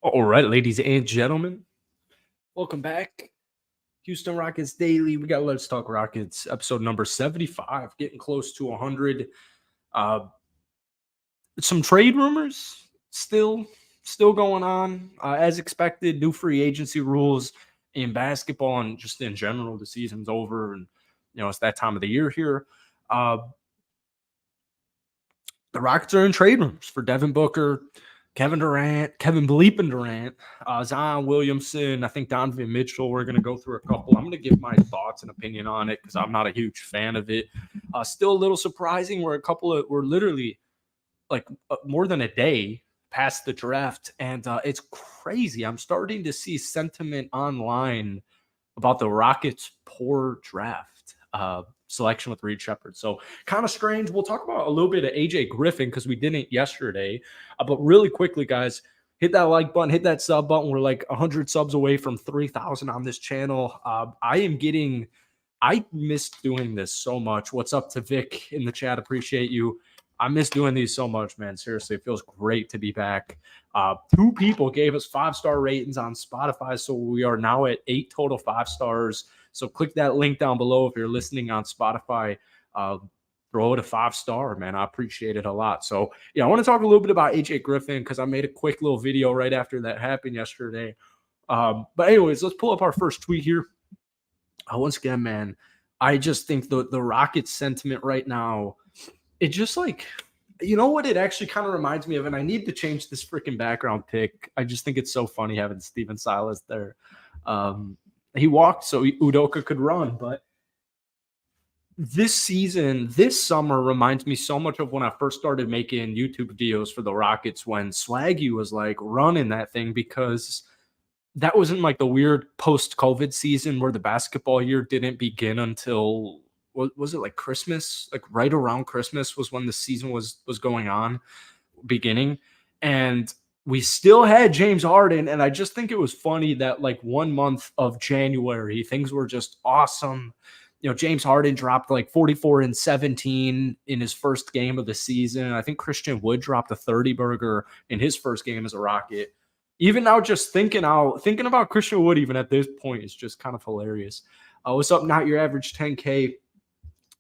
All right, ladies and gentlemen, welcome back. Houston Rockets Daily. We got Let's Talk Rockets, episode number 75, getting close to 100. Uh, some trade rumors still going on. As expected, new free agency rules in basketball and just in general. The season's over, and it's that time of the year here. Uh, the Rockets are in trade rooms for Devin Booker, Kevin Durant, Kevin Bleepin Durant, Zion Williamson. I think Donovan Mitchell. We're going to go through a couple. I'm going to give my thoughts and opinion on it because I'm not a huge fan of it. Still a little surprising. We're literally like more than a day past the draft, and it's crazy. I'm starting to see sentiment online about the Rockets' poor draft selection with Reed Shepard. So kind of strange. We'll talk about a little bit of AJ Griffin because we didn't yesterday. But really quickly, guys, hit that like button, hit that sub button. We're like 100 subs away from 3,000 on this channel. I miss doing this so much. What's up to Vic in the chat? Appreciate you. I miss doing these so much, man. Seriously, it feels great to be back. 2 people gave us 5-star ratings on Spotify, so we are now at 8 total 5 stars. So click that link down below if you're listening on Spotify. Throw it a 5-star, man. I appreciate it a lot. So, I want to talk a little bit about AJ Griffin because I made a quick little video right after that happened yesterday. But anyways, let's pull up our first tweet here. Once again, man, I just think the Rockets sentiment right now, it just like, you know what it actually kind of reminds me of, and I need to change this freaking background pic. I just think it's so funny having Steven Silas there. He walked so Udoka could run, but this summer reminds me so much of when I first started making YouTube videos for the Rockets when Swaggy was like running that thing, because that wasn't like the weird post-COVID season where the basketball year didn't begin until, was it like Christmas? Like right around Christmas was when the season was going on, beginning. And we still had James Harden. And I just think it was funny that like 1 month of January, things were just awesome. James Harden dropped like 44 and 17 in his first game of the season. I think Christian Wood dropped a 30-burger in his first game as a Rocket. Even now, just thinking about Christian Wood even at this point is just kind of hilarious. What's up, Not Your Average 10K?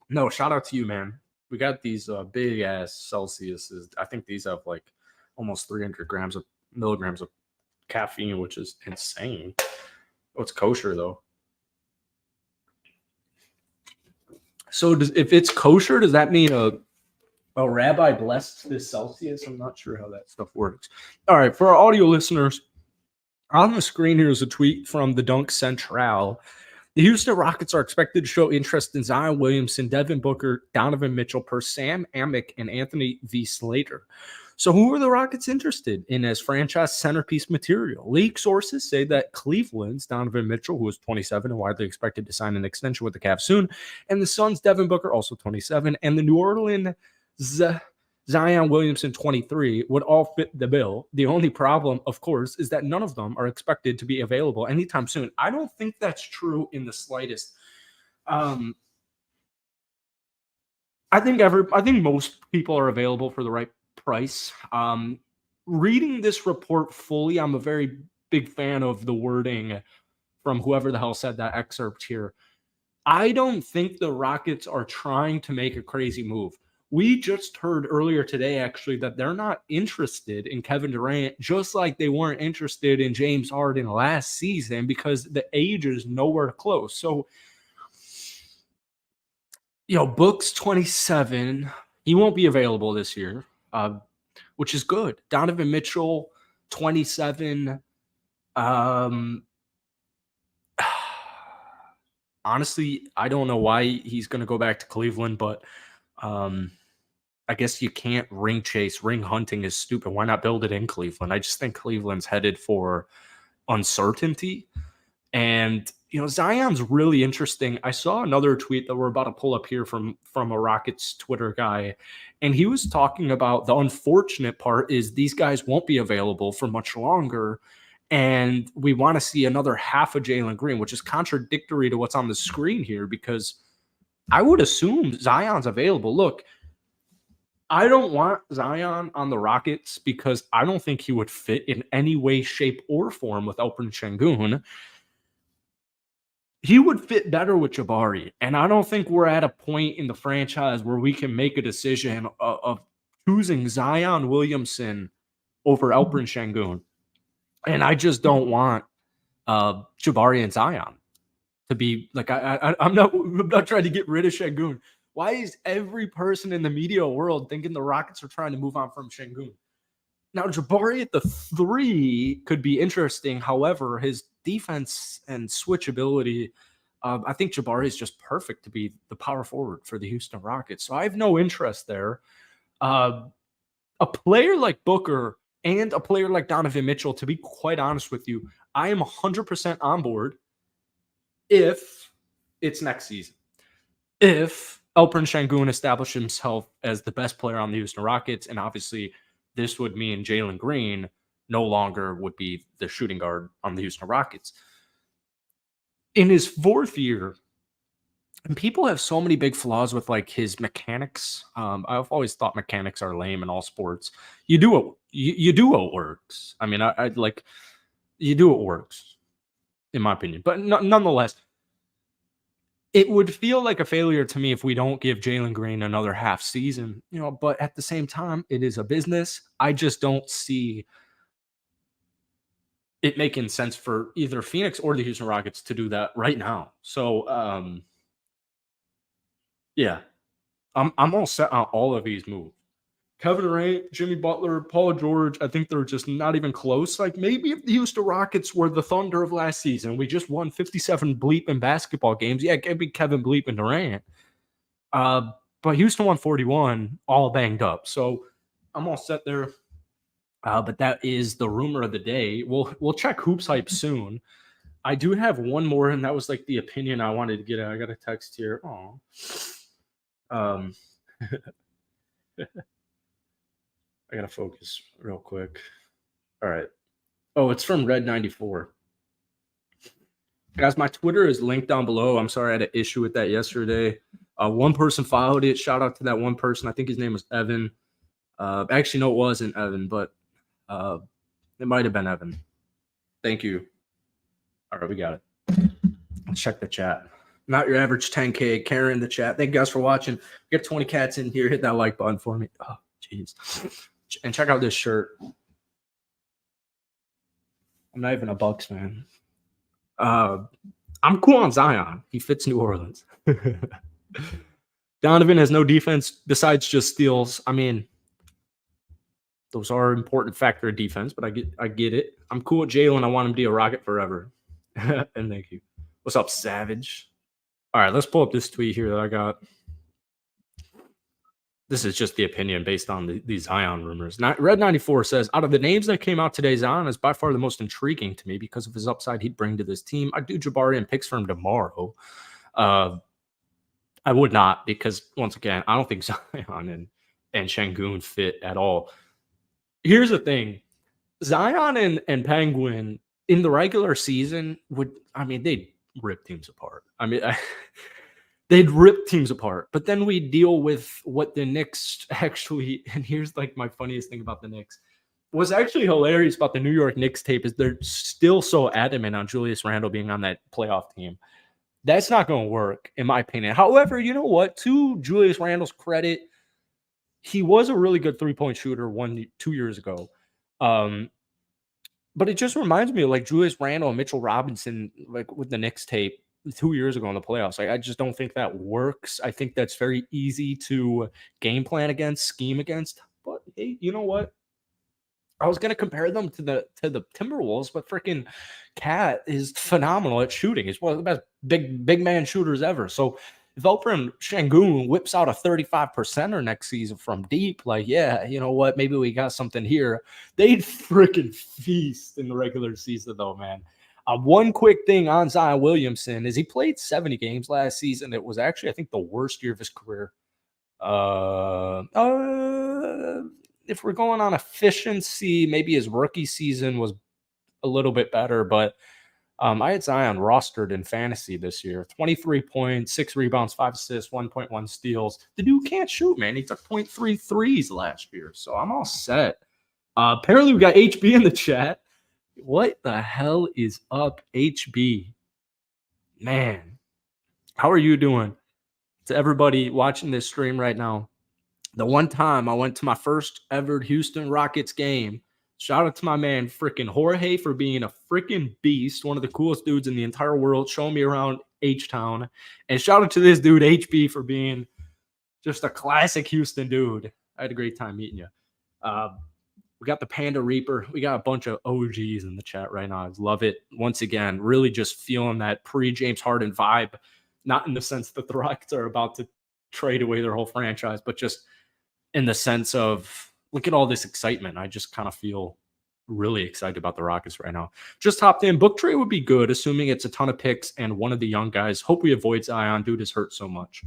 No, shout out to you, man. We got these big ass Celsiuses. I think these have like almost 300 milligrams of caffeine, which is insane. Oh, it's kosher though. So if it's kosher, does that mean a rabbi blessed this Celsius? I'm not sure how that stuff works. All right, for our audio listeners, on the screen here is a tweet from the Dunk Central. The Houston Rockets are expected to show interest in Zion Williamson, Devin Booker, Donovan Mitchell, per Sam Amick, and Anthony V. Slater. So who are the Rockets interested in as franchise centerpiece material? League sources say that Cleveland's Donovan Mitchell, who is 27 and widely expected to sign an extension with the Cavs soon, and the Suns' Devin Booker, also 27, and the New Orleans Zion Williamson, 23, would all fit the bill. The only problem, of course, is that none of them are expected to be available anytime soon. I don't think that's true in the slightest. I think most people are available for the right price. Reading this report fully, I'm a very big fan of the wording from whoever the hell said that excerpt here. I don't think the Rockets are trying to make a crazy move. We just heard earlier today, actually, that they're not interested in Kevin Durant, just like they weren't interested in James Harden last season because the age is nowhere close. So, Book's 27. He won't be available this year, which is good. Donovan Mitchell, 27. Honestly, I don't know why he's going to go back to Cleveland, but I guess you can't ring chase. Ring hunting is stupid. Why not build it in Cleveland? I just think Cleveland's headed for uncertainty. And, Zion's really interesting. I saw another tweet that we're about to pull up here from a Rockets Twitter guy, and he was talking about the unfortunate part is these guys won't be available for much longer, and we want to see another half of Jalen Green, which is contradictory to what's on the screen here because I would assume Zion's available. Look, I don't want Zion on the Rockets because I don't think he would fit in any way, shape, or form with Alperen Sengun. He would fit better with Jabari, and I don't think we're at a point in the franchise where we can make a decision of choosing Zion Williamson over Alperen Sengun. And I just don't want Jabari and Zion to be like I'm not trying to get rid of Sengun. Why is every person in the media world thinking the Rockets are trying to move on from Sengun? Now, Jabari at the 3 could be interesting. However, his defense and switchability, I think Jabari is just perfect to be the power forward for the Houston Rockets. So I have no interest there. A player like Booker and a player like Donovan Mitchell, to be quite honest with you, I am 100% on board if it's next season. If Alperen Sengun established himself as the best player on the Houston Rockets, and obviously this would mean Jalen Green no longer would be the shooting guard on the Houston Rockets. In his 4th year, and people have so many big flaws with like his mechanics. I've always thought mechanics are lame in all sports. You do what works. I mean, I like you do what works, in my opinion. But nonetheless, it would feel like a failure to me if we don't give Jalen Green another half season, but at the same time, it is a business. I just don't see it making sense for either Phoenix or the Houston Rockets to do that right now. So, yeah, I'm all set on all of these moves. Kevin Durant, Jimmy Butler, Paul George, I think they're just not even close. Like maybe if the Houston Rockets were the Thunder of last season, we just won 57 bleeping basketball games. Yeah, it could be Kevin bleeping Durant. But Houston won 41, all banged up. So I'm all set there. But that is the rumor of the day. We'll check Hoops Hype soon. I do have one more, and that was like the opinion I wanted to get at. I got a text here. Oh. I gotta focus real quick. All right. Oh, it's from Red94. Guys, my Twitter is linked down below. I'm sorry I had an issue with that yesterday. One person followed it. Shout out to that one person. I think his name was Evan. Actually, no, it wasn't Evan, but it might have been Evan. Thank you. All right, we got it. Let's check the chat. Not your average 10K. Karen in the chat. Thank you guys for watching. Get 20 cats in here. Hit that like button for me. Oh, jeez. And check out this shirt. I'm not even a Bucks fan. I'm cool on Zion. He fits New Orleans. Donovan has no defense besides just steals. I mean, those are an important factor of defense, but I get it. I'm cool with Jalen. I want him to be a Rocket forever. And thank you. What's up, Savage? All right, let's pull up this tweet here that I got. This is just the opinion based on these Zion rumors. Red94 says, out of the names that came out today, Zion is by far the most intriguing to me because of his upside he'd bring to this team. I'd do Jabari and picks for him tomorrow. I would not because, once again, I don't think Zion and Sengun fit at all. Here's the thing. Zion and Penguin in the regular season they'd rip teams apart. They'd rip teams apart, but then we deal with what the Knicks actually, and here's like my funniest thing about the Knicks. What's actually hilarious about the New York Knicks tape is they're still so adamant on Julius Randle being on that playoff team. That's not going to work, in my opinion. However, you know what? To Julius Randle's credit, he was a really good three-point shooter 2 years ago. But it just reminds me of like Julius Randle and Mitchell Robinson, like with the Knicks tape 2 years ago in the playoffs. Like, I just don't think that works. I think that's very easy to game plan against, scheme against. But hey, you know what? I was gonna compare them to the Timberwolves, but freaking Cat is phenomenal at shooting. He's one of the best big man shooters ever. So if Alperen Sengun whips out a 35%er next season from deep, like, yeah, you know what? Maybe we got something here. They'd freaking feast in the regular season, though, man. One quick thing on Zion Williamson is he played 70 games last season. It was actually, I think, the worst year of his career. If we're going on efficiency, maybe his rookie season was a little bit better, but I had Zion rostered in fantasy this year. 23 points, 6 rebounds, 5 assists, 1.1 steals. The dude can't shoot, man. He took 0.3 threes last year. So I'm all set. Apparently, we got HB in the chat. What the hell is up, HB? Man, how are you doing? To everybody watching this stream right now, the one time I went to my first ever Houston Rockets game, shout out to my man freaking Jorge for being a freaking beast, one of the coolest dudes in the entire world, showing me around H-Town. And shout out to this dude, HB, for being just a classic Houston dude. I had a great time meeting you. We got the Panda Reaper. We got a bunch of OGs in the chat right now. I love it. Once again, really just feeling that pre-James Harden vibe, not in the sense that the Rockets are about to trade away their whole franchise, but just in the sense of look at all this excitement. I just kind of feel really excited about the Rockets right now. Just hopped in. Book trade would be good, assuming it's a ton of picks and one of the young guys. Hope we avoid Zion. Dude is hurt so much.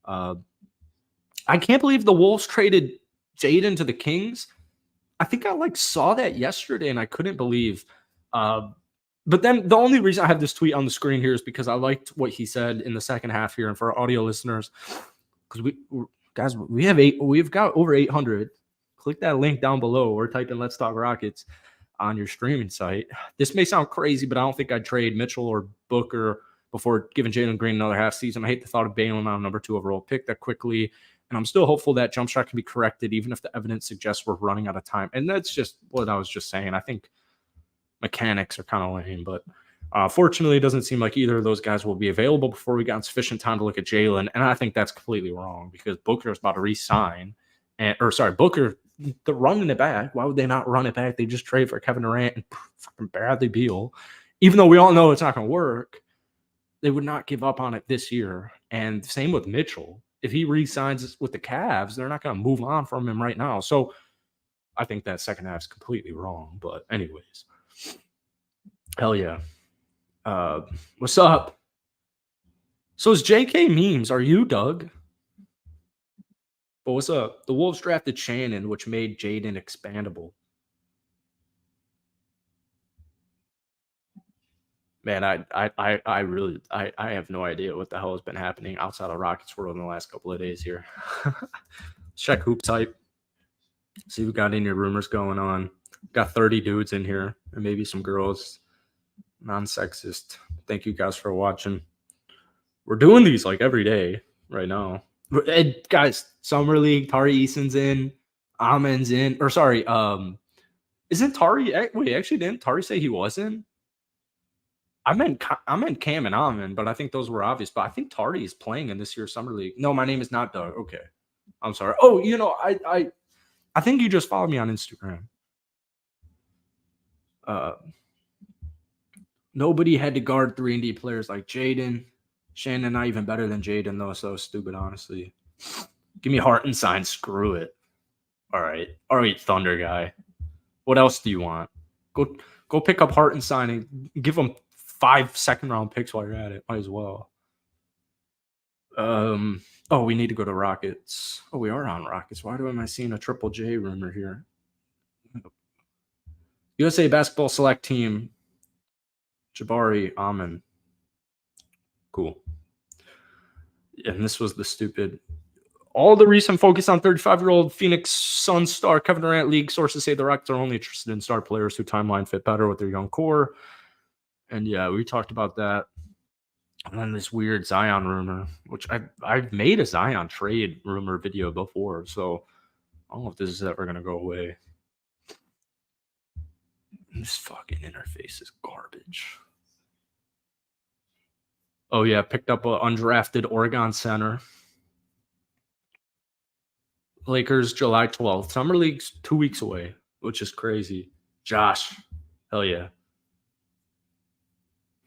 I can't believe the Wolves traded Jaden to the Kings. I think I saw that yesterday and I couldn't believe. But then the only reason I have this tweet on the screen here is because I liked what he said in the second half here. And for our audio listeners, because we've got over 800. Click that link down below or type in Let's Talk Rockets on your streaming site. This may sound crazy, but I don't think I'd trade Mitchell or Booker before giving Jalen Green another half season. I hate the thought of bailing on a number 2 overall pick that quickly. And I'm still hopeful that jump shot can be corrected, even if the evidence suggests we're running out of time. And that's just what I was just saying. I think mechanics are kind of lame, but fortunately, it doesn't seem like either of those guys will be available before we got sufficient time to look at Jalen. And I think that's completely wrong because Booker is about to re-sign. Booker, they're running it back. Why would they not run it back? They just trade for Kevin Durant and fucking Bradley Beal. Even though we all know it's not going to work, they would not give up on it this year. And same with Mitchell. If he re-signs with the Cavs, they're not going to move on from him right now. So I think that second half is completely wrong. But anyways, hell yeah. What's up? So is JK memes. Are you, Doug? But what's up? The Wolves drafted Shannon, which made Jaden expandable. Man, I really have no idea what the hell has been happening outside of Rockets world in the last couple of days here. Check hoop type. See who got any rumors going on. Got 30 dudes in here and maybe some girls. Non-sexist. Thank you guys for watching. We're doing these every day right now. And guys, Summer League, Tari Eason's in, Amen's in. Or sorry, isn't Tari? Wait, actually, didn't Tari say he wasn't? I meant Cam and Amen, but I think those were obvious. But I think Tari is playing in this year's Summer League. No, my name is not Doug. Okay. I'm sorry. Oh, I think you just followed me on Instagram. Nobody had to guard 3-and-D players like Jaden. Shannon not even better than Jaden, though. So stupid, honestly. Give me Hartenstein. Screw it. All right, Thunder guy. What else do you want? Go pick up Hartenstein and give him 5 second-round picks while you're at it. Might as well. Oh, we need to go to Rockets. Oh, we are on Rockets. Why am I seeing a Triple J rumor here? USA basketball select team. Jabari, Amen. Cool. And this was the stupid. All the recent focus on 35-year-old Phoenix Suns star Kevin Durant. League sources say the Rockets are only interested in star players who timeline fit better with their young core. And yeah, we talked about that. And then this weird Zion rumor, which I've made a Zion trade rumor video before, so I don't know if this is ever gonna go away. This fucking interface is garbage. Oh yeah, picked up an undrafted Oregon center. Lakers July 12th. Summer League's 2 weeks away, which is crazy. Josh, hell yeah.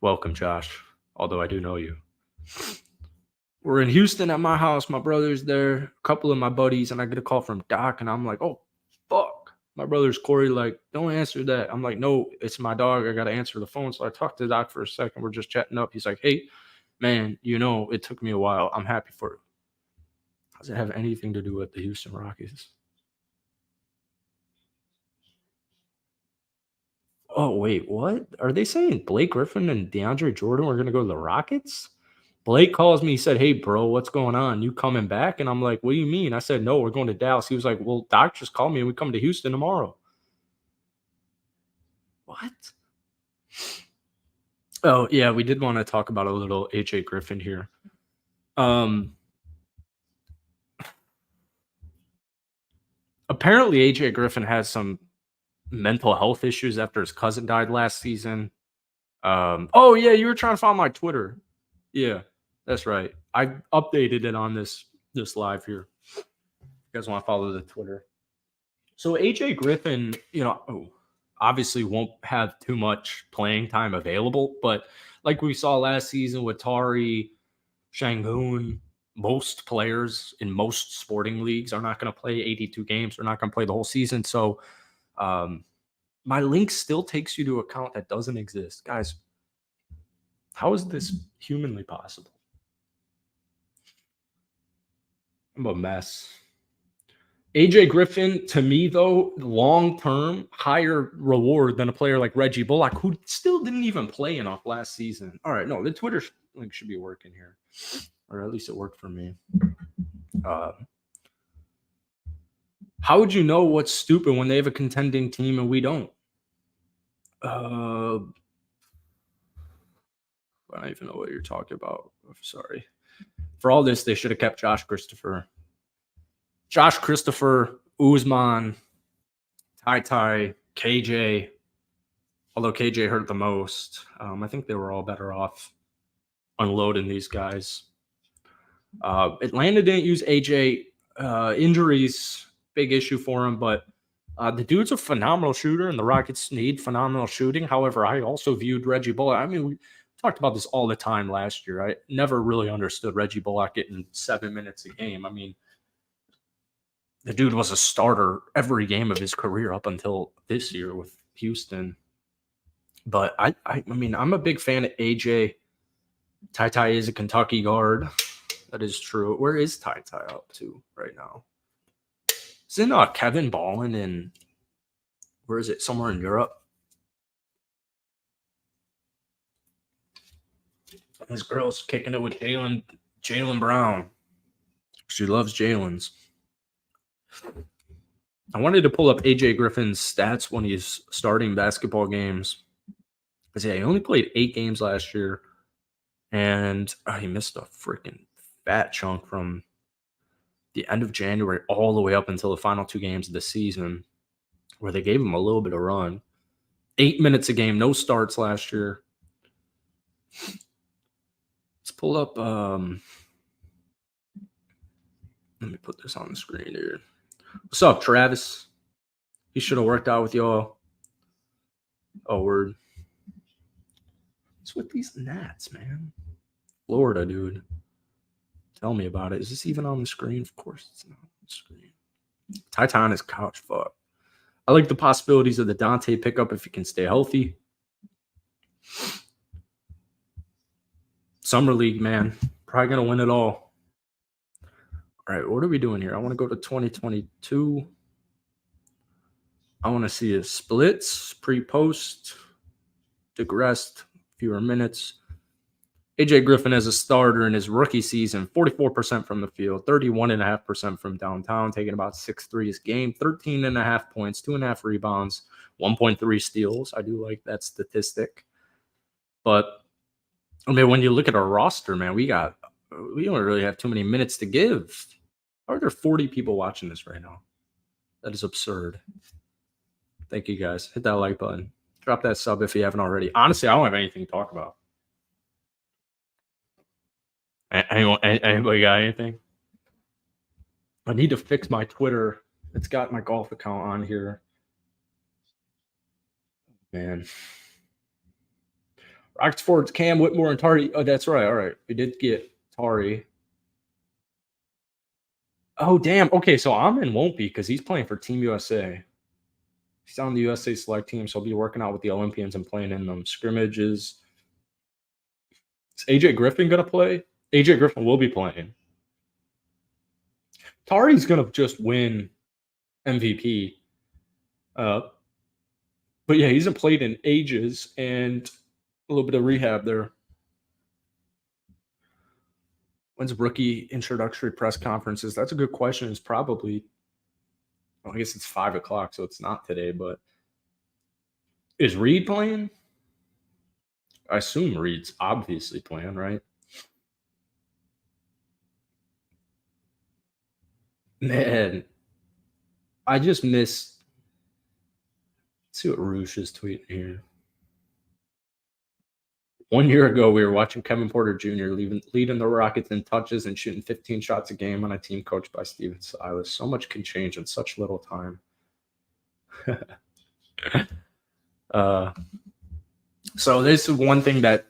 Welcome, Josh. Although I do know you. We're in Houston at my house. My brother's there, a couple of my buddies, and I get a call from Doc, and I'm like, oh, fuck. My brother's Corey, don't answer that. I'm like, no, it's my dog. I got to answer the phone. So I talked to Doc for a second. We're just chatting up. He's like, hey, man, it took me a while. I'm happy for it. Does it have anything to do with the Houston Rockets? Oh, wait, what? Are they saying Blake Griffin and DeAndre Jordan were gonna go to the Rockets? Blake calls me, he said, "Hey, bro, what's going on? You coming back?" And I'm like, "What do you mean?" I said, "No, we're going to Dallas." He was like, "Well, Doc just called me and we come to Houston tomorrow." What? Oh, yeah, we did want to talk about a little AJ Griffin here. Apparently AJ Griffin has some mental health issues after his cousin died last season. Oh yeah, you were trying to find my Twitter. Yeah, that's right. I updated it on this live here. You guys want to follow the Twitter? So AJ Griffin, obviously won't have too much playing time available, but like we saw last season with Tari, Sengun, most players in most sporting leagues are not going to play 82 games. They're not going to play the whole season. So my link still takes you to an account that doesn't exist. Guys, how is this humanly possible? I'm a mess. AJ Griffin, to me, though, long term, higher reward than a player like Reggie Bullock, who still didn't even play enough last season. All right, no, the Twitter link should be working here, or at least it worked for me. How would you know what's stupid when they have a contending team and we don't? I don't even know what you're talking about. I'm sorry. For all this, they should have kept Josh Christopher, Usman, Ty, KJ. Although KJ hurt the most, I think they were all better off unloading these guys. Atlanta didn't use AJ. Injuries, big issue for him, but the dude's a phenomenal shooter, and the Rockets need phenomenal shooting. However, I also viewed Reggie Bullock. I mean, we talked about this all the time last year. I never really understood Reggie Bullock getting 7 minutes a game. I mean, the dude was a starter every game of his career up until this year with Houston. But I mean, I'm a big fan of AJ. Ty is a Kentucky guard. That is true. Where is Ty up to right now? Isn't Kevin balling in, where is it? Somewhere in Europe? This girl's kicking it with Jaylen Brown. She loves Jalen's. I wanted to pull up AJ Griffin's stats when he's starting basketball games. Because, yeah, he only played 8 games last year. And he missed a freaking fat chunk from the end of January all the way up until the final 2 games of the season, where they gave him a little bit of run. 8 minutes a game, no starts last year. Let's pull up. Let me put this on the screen here. What's up, Travis? He should have worked out with y'all. Oh, word. What's with these gnats, man? Florida, dude. Tell me about it. Is this even on the screen? Of course it's not on the screen. Titan is couch fuck. I like the possibilities of the Dante pickup if he can stay healthy. Summer League, man. Probably going to win it all. All right, what are we doing here? I want to go to 2022. I want to see his splits, pre-post, digressed, fewer minutes. AJ Griffin as a starter in his rookie season, 44% from the field, 31.5% from downtown, taking about 6 threes a game, 13.5 points, 2.5 rebounds, 1.3 steals. I do like that statistic. But, I mean, when you look at our roster, man, we don't really have too many minutes to give. Are there 40 people watching this right now? That is absurd. Thank you, guys. Hit that like button. Drop that sub if you haven't already. Honestly, I don't have anything to talk about. Anybody got anything? I need to fix my Twitter. It's got my golf account on here. Man. Rockford's Cam Whitmore and Tari. Oh, that's right. All right. We did get Tari. Oh, damn. Okay, so Amin won't be because he's playing for Team USA. He's on the USA select team, so he'll be working out with the Olympians and playing in them scrimmages. Is AJ Griffin going to play? AJ Griffin will be playing. Tari's going to just win MVP. But But yeah, he hasn't played in ages and a little bit of rehab there. When's rookie introductory press conferences? That's a good question. It's probably, well, I guess it's 5:00, so it's not today, but is Reed playing? I assume Reed's obviously playing, right? Man, I just miss. Let's see what Roosh is tweeting here. 1 year ago, we were watching Kevin Porter Jr. leading the Rockets in touches and shooting 15 shots a game on a team coached by Steven Silas. So much can change in such little time. So this is one thing that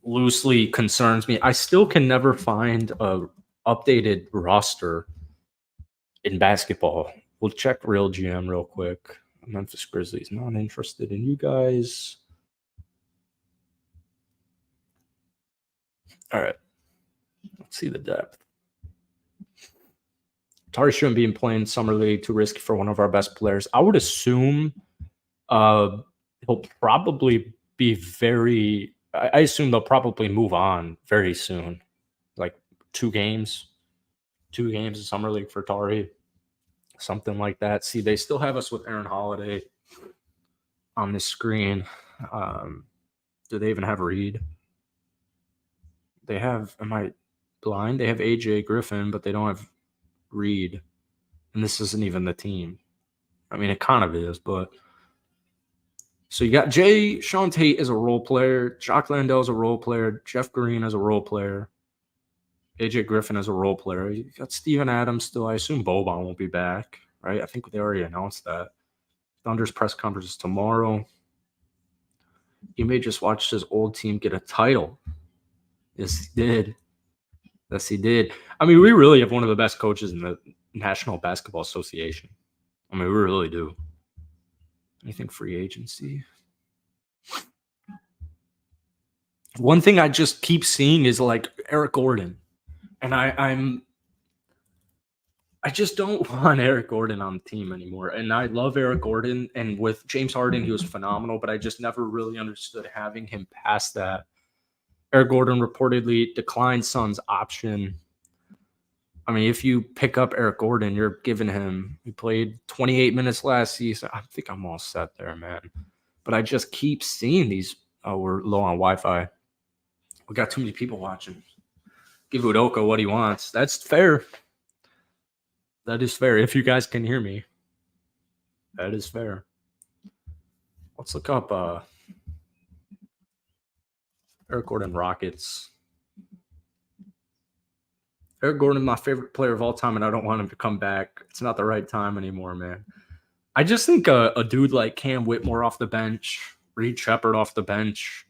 loosely concerns me. I still can never find a updated roster in basketball. We'll check Real GM real quick. Memphis Grizzlies, not interested in you guys. All right. Let's see the depth. Tari shouldn't be playing Summer League, too risky for one of our best players. I would assume he'll probably be very – I assume they'll probably move on very soon, like 2 games. 2 games in Summer League for Tari, something like that. See, they still have us with Aaron Holiday on the screen. Do they even have Reed? They have – am I blind? They have AJ Griffin, but they don't have Reed. And this isn't even the team. I mean, it kind of is, but – so you got Sean Tate as a role player, Jock Landell as a role player, Jeff Green as a role player, AJ Griffin as a role player. You got Steven Adams still. I assume Boban won't be back, right? I think they already announced that. Thunder's press conference is tomorrow. He may just watch his old team get a title. Yes, he did. Yes, he did. I mean, we really have one of the best coaches in the National Basketball Association. I mean, we really do. Anything free agency? One thing I just keep seeing is like Eric Gordon. And I just don't want Eric Gordon on the team anymore. And I love Eric Gordon. And with James Harden, he was phenomenal, but I just never really understood having him past that. Eric Gordon reportedly declined Suns' option. I mean, if you pick up Eric Gordon, you're giving him – he played 28 minutes last season. I think I'm all set there, man. But I just keep seeing these – oh, we're low on Wi-Fi. We got too many people watching. Give Udoka what he wants. That's fair. That is fair. If you guys can hear me, that is fair. Let's look up Eric Gordon Rockets. Eric Gordon, my favorite player of all time, and I don't want him to come back. It's not the right time anymore, man. I just think a dude like Cam Whitmore off the bench, Reed Shepherd off the bench,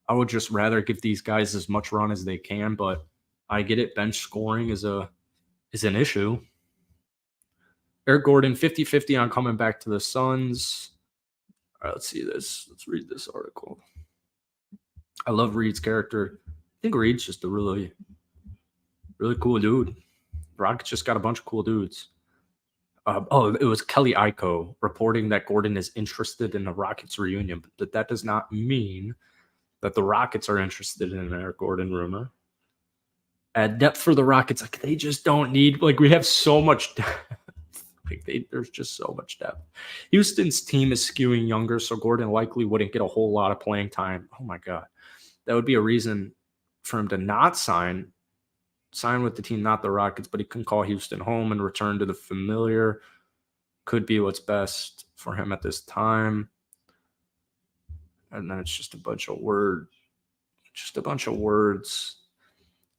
I would just rather give these guys as much run as they can, but I get it. Bench scoring is an issue. Eric Gordon, 50-50 on coming back to the Suns. All right, let's see this. Let's read this article. I love Reed's character. I think Reed's just a really cool dude. Rockets just got a bunch of cool dudes. It was Kelly Iko reporting that Gordon is interested in the Rockets reunion, but that does not mean that the Rockets are interested in an Eric Gordon rumor. At depth for the Rockets, like they just don't need, like we have so much depth. There's just so much depth. Houston's team is skewing younger, so Gordon likely wouldn't get a whole lot of playing time. Oh my God. That would be a reason for him to not sign with the team, not the Rockets, but he can call Houston home and return to the familiar. Could be what's best for him at this time. And then it's just a bunch of words.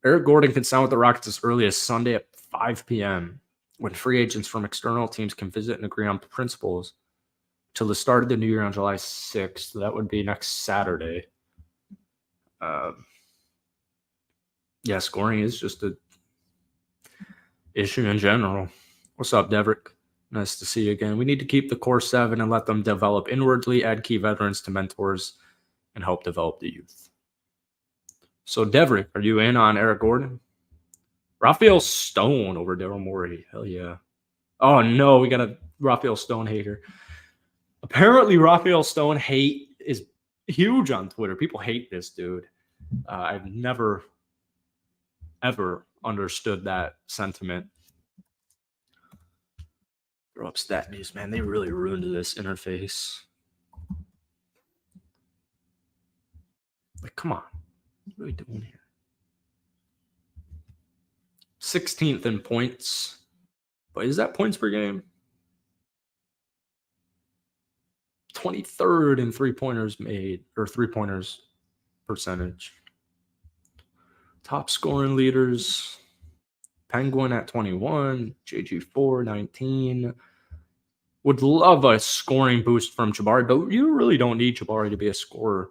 Eric Gordon can sign with the Rockets as early as Sunday at 5 p.m. when free agents from external teams can visit and agree on principles till the start of the new year on July 6th. So that would be next Saturday. Yeah, scoring is just a issue in general. What's up, Devrick? Nice to see you again. We need to keep the core 7 and let them develop inwardly, add key veterans to mentors, and help develop the youth. So, Devrick, are you in on Eric Gordon? Raphael Stone over Daryl Morey. Hell yeah. Oh, no, we got a Raphael Stone hater. Apparently, Raphael Stone hate is huge on Twitter. People hate this dude. I've never, ever understood that sentiment. Throw up stat news, man. They really ruined this interface. Like, come on. What are we doing here? 16th in points. But is that points per game? 23rd in three-pointers made, or three-pointers percentage. Top scoring leaders. Penguin at 21. JG4, 19. Would love a scoring boost from Jabari, but you really don't need Jabari to be a scorer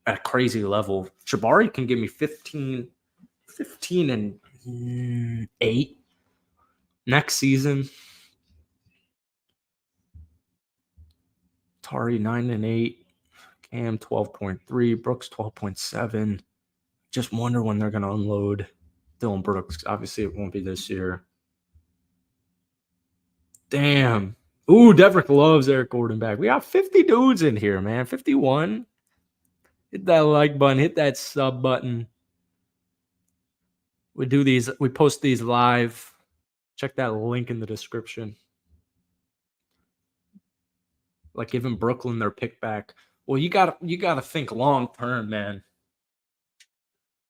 at a crazy level. Jabari can give me 15 and 8 next season. Tari 9 and 8. Cam 12.3. Brooks 12.7. Just wonder when they're going to unload Dylan Brooks. Obviously, it won't be this year. Damn. Ooh, Devrick loves Eric Gordon back. We got 50 dudes in here, man. 51. Hit that like button. Hit that sub button. We do these. We post these live. Check that link in the description. Like giving Brooklyn their pick back. Well, you gotta think long term, man.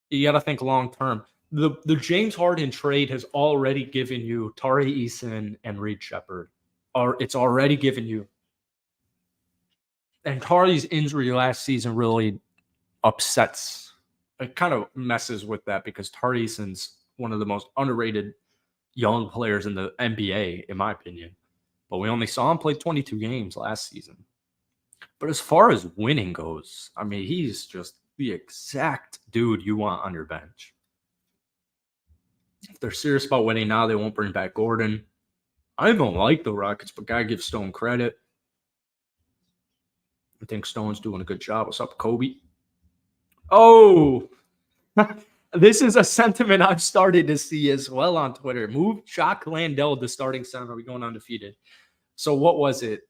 You gotta think long term. The James Harden trade has already given you Tari Eason and Reed Shepherd. Or it's already given you. And Tari's injury last season really upsets. It kind of messes with that because Tari Eason's one of the most underrated young players in the NBA, in my opinion. But we only saw him play 22 games last season. But as far as winning goes, I mean, he's just the exact dude you want on your bench. If they're serious about winning now, they won't bring back Gordon. I don't like the Rockets, but gotta give Stone credit. I think Stone's doing a good job. What's up, Kobe? Oh, this is a sentiment I've started to see as well on Twitter. Move Jock Landale to starting center. Are we going undefeated? So what was it?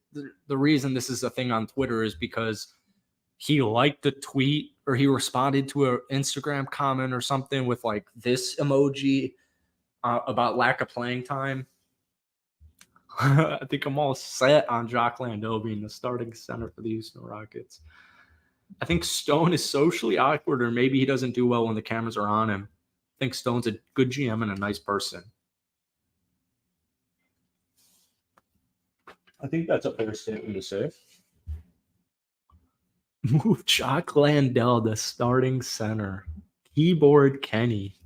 The reason this is a thing on Twitter is because he liked a tweet or he responded to an Instagram comment or something with like this emoji about lack of playing time. I think I'm all set on Jock Landale being the starting center for the Houston Rockets. I think Stone is socially awkward, or maybe he doesn't do well when the cameras are on him. I think Stone's a good GM and a nice person. I think that's a fair statement to say. Move Jock Landale to starting center. Keyboard Kenny.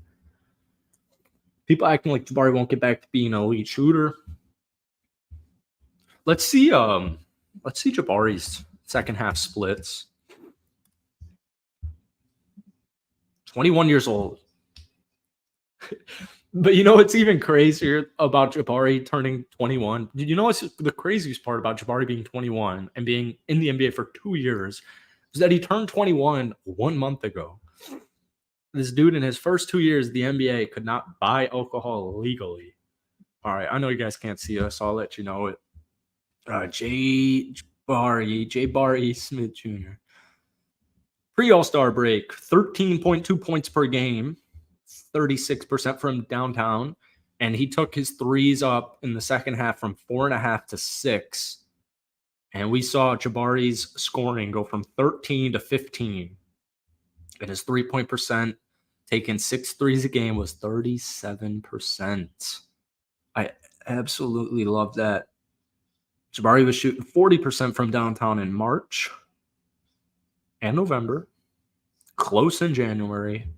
People acting like Jabari won't get back to being an elite shooter. Let's see Jabari's second half splits. 21 years old. But you know what's even crazier about Jabari turning 21? Did you know what's the craziest part about Jabari being 21 and being in the NBA for 2 years is that he turned 21 1 month ago. This dude in his first 2 years, the NBA could not buy alcohol legally. All right, I know you guys can't see us, so I'll let you know it. Jabari Smith Jr. Pre-All-Star break, 13.2 points per game, 36% from downtown, and he took his threes up in the second half from 4.5 to 6. And we saw Jabari's scoring go from 13 to 15. And his three-point percent, taking 6 threes a game, was 37%. I absolutely love that. Jabari was shooting 40% from downtown in March and November, close in January.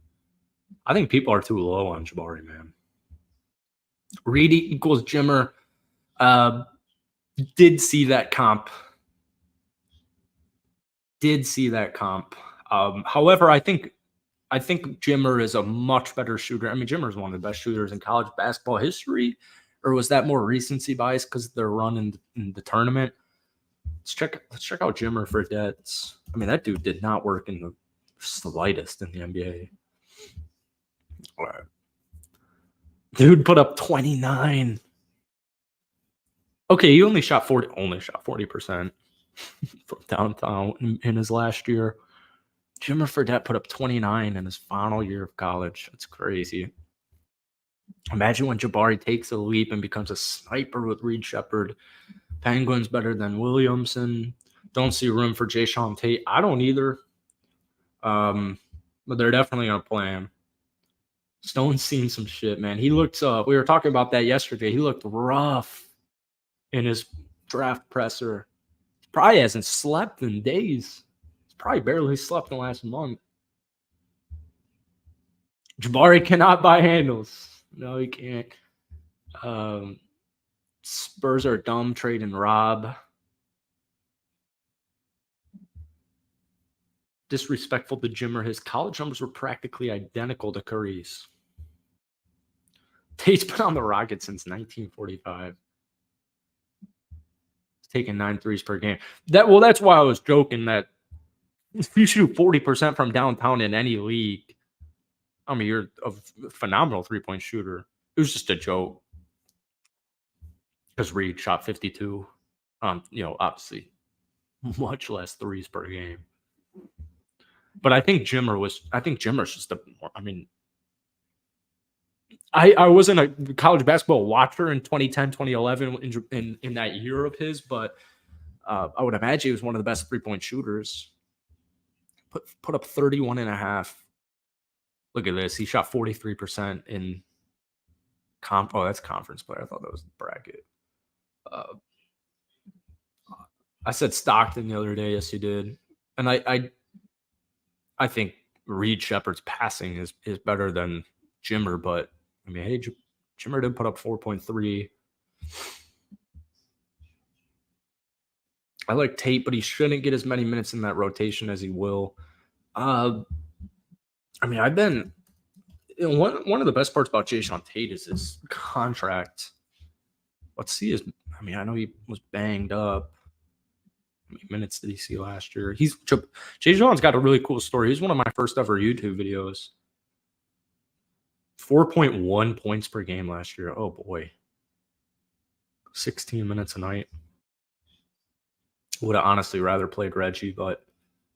I think people are too low on Jabari, man. Reedy equals Jimmer. Did see that comp. However, I think Jimmer is a much better shooter. I mean, Jimmer is one of the best shooters in college basketball history. Or was that more recency bias because they're running in the tournament? Let's check out Jimmer for debts. I mean, that dude did not work in the slightest in the NBA. All right. Dude put up 29. Okay, he only shot 40%. from downtown in his last year. Jimmer Fredette put up 29 in his final year of college. That's crazy. Imagine when Jabari takes a leap and becomes a sniper with Reed Shepherd. Penguins better than Williamson. Don't see room for Jayshawn Tate. I don't either. But they're definitely going to play him. Stone's seen some shit, man. He looked we were talking about that yesterday. He looked rough in his draft presser. Probably hasn't slept in days. He's probably barely slept in the last month. Jabari cannot buy handles. No, he can't. Spurs are dumb trading Rob. Disrespectful to Jimmer. His college numbers were practically identical to Curry's. Tate's been on the Rockets since 1945. He's taking 9 threes per game. That's why I was joking that if you shoot 40% from downtown in any league, I mean, you're a phenomenal three-point shooter. It was just a joke. Because Reed shot 52. Obviously much less threes per game. But I think Jimmer's just I wasn't a college basketball watcher in 2010, 2011 in that year of his, but I would imagine he was one of the best three-point shooters. Put up 31 and a half. Look at this. He shot 43% in that's conference play. I thought that was the bracket. I said Stockton the other day. Yes, you did. And I think Reed Shepherd's passing is better than Jimmer, but I mean, hey, Jimmer did put up 4.3. I like Tate, but he shouldn't get as many minutes in that rotation as he will. I mean, I've been one of the best parts about Jayshawn Tate is his contract. Let's see I know he was banged up. How many minutes did he see last year? Jayshawn's got a really cool story. He's one of my first ever YouTube videos. 4.1 points per game last year. Oh boy. 16 minutes a night. Would have honestly rather played Reggie, but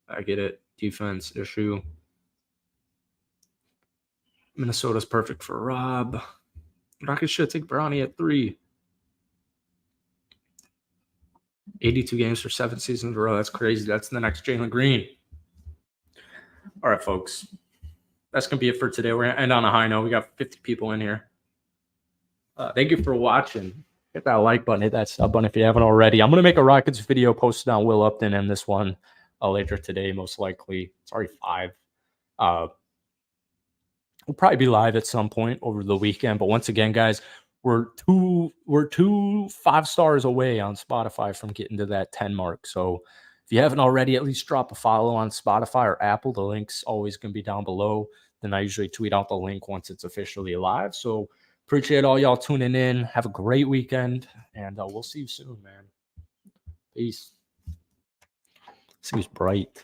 I get it. Defense issue. Minnesota's perfect for Rob. Rockets should take Bronny at 3. 82 games for 7 seasons in a row. That's crazy. That's the next Jalen Green. All right, folks. That's going to be it for today. We're going to end on a high note. We got 50 people in here. Thank you for watching. Hit that like button. Hit that sub button if you haven't already. I'm going to make a Rockets video posted on Will Upton and this one later today, most likely. It's already 5. We'll probably be live at some point over the weekend. But once again, guys, we're two 5 stars away on Spotify from getting to that 10 mark. So if you haven't already, at least drop a follow on Spotify or Apple. The link's always going to be down below. Then I usually tweet out the link once it's officially live. So appreciate all y'all tuning in. Have a great weekend, and we'll see you soon, man. Peace. Seems bright.